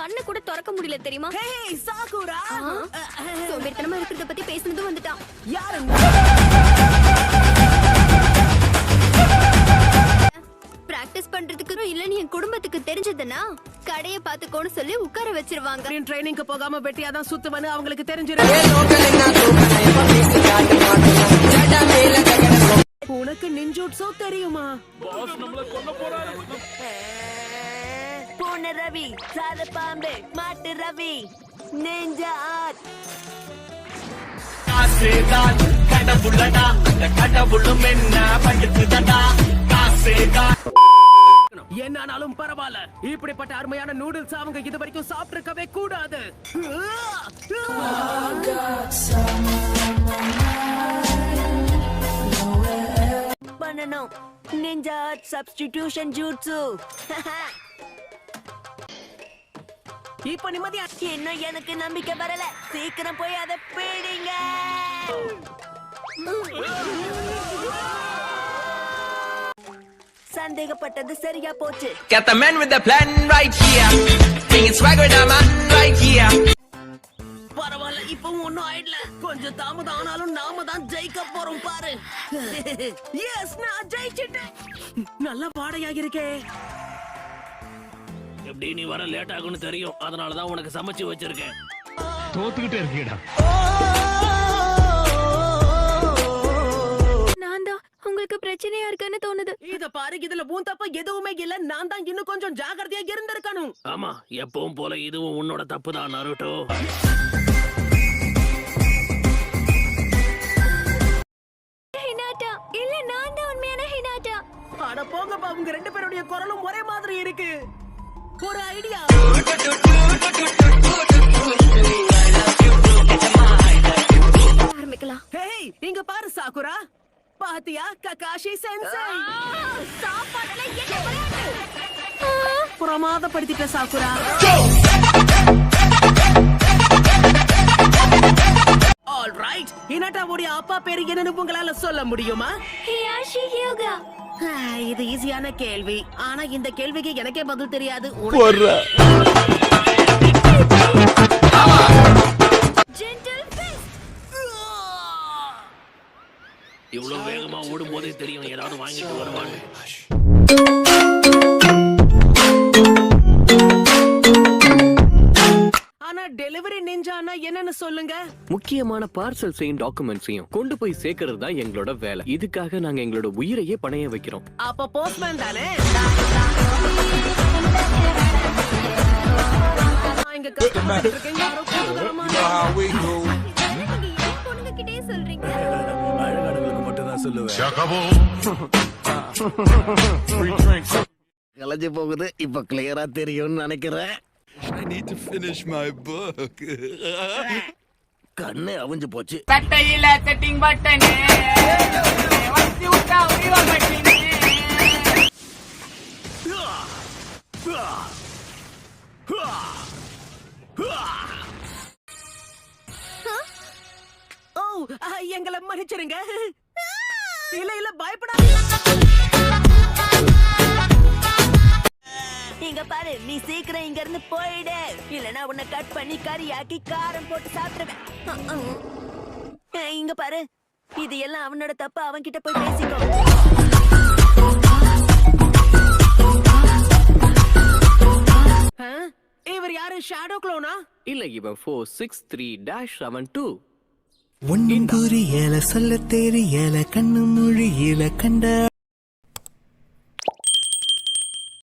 கண்ணை கூட திறக்க முடியல தெரியுமா? ஹேய் சாகுரா, சோம்பேறித்தனமா இருக்கிறத பத்தி பேசுனதும் வந்துட்டான். யாரு பிராக்டிஸ் பண்றதுக்கு இல்லன்னு என் குடும்பத்துக்கு தெரிஞ்சதுன்னா கடைய பாத்துக்கோன்னு சொல்லி உட்கார வச்சிருவாங்க. ட்ரைனிங்க்கு போகாம வெட்டியாதான் சுத்துவன்னு அவங்களுக்கு தெரிஞ்சிருக்கு. உனக்கு நிஞ்சூட்ஸோ தெரியுமா? பாஸ் நம்மள கொல்ல போறாரு. பூனை ரவி, சாத பாம்பு, மாட்டு ரவி, நெஞ்சா ஆட். காசேதான் கடவுளடா, அந்த கடவுளும் என்ன படுத்துதடா. காசேதான் என்னாலும் பரவாயில்ல, இப்படிப்பட்ட அருமையான நூடுல்ஸ் அவங்க இது வரைக்கும் சாப்பிட்டிருக்கவே கூடாது. பண்ணணும் நிஞ்சா சப்ஸ்டிடியூஷன் ஜூட்சு. இப்ப நிம்மதியா இன்னும் எனக்கு நம்பிக்கை வரல. சீக்கிரம் போய் அதை பிடிங்க. சந்தேகப்பட்டது சரியா போச்சு. Got the man with the plan right here. Bringing swag with the man right here. பரவாயில்ல, இப்பவும் ஒண்ணும் ஆயிடல. கொஞ்சம் தாமதம் ஆனாலும் நாம தான் ஜெயிக்க போறோம் பாரு. எஸ், நான் ஜெயிச்சிட்டேன். நல்ல பாடையாக இருக்கே. எப்படி நீ வர லேட் ஆகும்னு தெரியும், அதனாலதான் உனக்கு சமைச்சு வச்சிருக்கேன். தோத்துக்கிட்டே இருக்கீடா. நான் தான் உங்களுக்கு பிரச்சனையா இருக்குன்னு தோணுது. இத பாரு, இதுல உன் தப்பு எதுவுமே இல்ல. நான் தான் இன்னும் கொஞ்சம் ஜாகிரதையா இருந்திருக்கணும். ஆமா, எப்பவும் போல இதுவும் உன்னோட தப்பு தான் நருட்டோ. ஹினாட்டா இல்ல, நான் தான் உண்மையான ஹினாட்டா. அட போங்கப்பா, உங்க ரெண்டு பேருடைய குரலும் ஒரே மாதிரி இருக்கு. ஒரு ஐடியா. ஆரம்பிக்கலாம். ஹேய், இங்க பாரு சாகுரா, பாத்தியா ககாஷி சென்சை. சாப்பாடுல என்ன விளையாட்டு? பிரமாதப்படுத்திட்ட சாகுரா. ஆல் ரைட், ஹினாட்டாவுடைய அப்பா பேரு என்னன்னு உங்களால சொல்ல முடியுமா? ஹியாஷி ஹியோகா. இது ஈஸியான கேள்வி, ஆனா இந்த கேள்விக்கு எனக்கே பதில் தெரியாது. Gentle fist. இவ்வளவு வேகமா ஓடும் போதே தெரியும் ஏதாவது வாங்கிட்டு வருவாங்க. ஆனா டெலிவரி நிஞ்சானா என்னன்னு சொல்லுங்க. முக்கியமான பார்சல்ஸையும் டாக்குமெண்ட்ஸையும் கொண்டு போய் சேர்க்கறது தான் எங்களோட வேலை. இதுக்காக நாங்க எங்களோட உயிரையே பணைய வைக்கிறோம். அப்ப போஸ்ட்மேன் தானே? இங்க கஷ்டப்பட்டு இருக்கேன். யாரோ கூடுதலமா பொண்ணுங்ககிட்டே சொல்றீங்க. அழகானவங்களுக்கு மட்டும் தான் சொல்லுவேன். கலஞ்சி போகுது, இப்ப கிளியரா தெரியும்னு நினைக்கிறேன். I need to finish my book. கண்ணு அவிஞ்சு போச்சு. தட்டையில செட்டிங் பட்டனே வச்சி விட்டா உரிவ பட்டினே. ஓ, எங்களை மன்னிச்சிருங்க. இல்ல இல்ல, பயப்படாதீங்க. இங்க பாரு, நீ சீக்கிரம் இங்க இருந்து போயிடு, இல்லனா உன்னை கட் பண்ணி கறியாக்கி காரம் போட்டு சாப்பிடுவேன். இங்க பாரு, இது எல்லாம் அவனோட தப்பு. அவன் கிட்ட போய் பேசிக்கோ. இவர் யாரு? ஷேடோ க்ளோனா? இல்ல, இவன் 463-72. ஒன்னும் புரியல, சொல்ல தெரியல, கண்ணு மொழியில கண்ட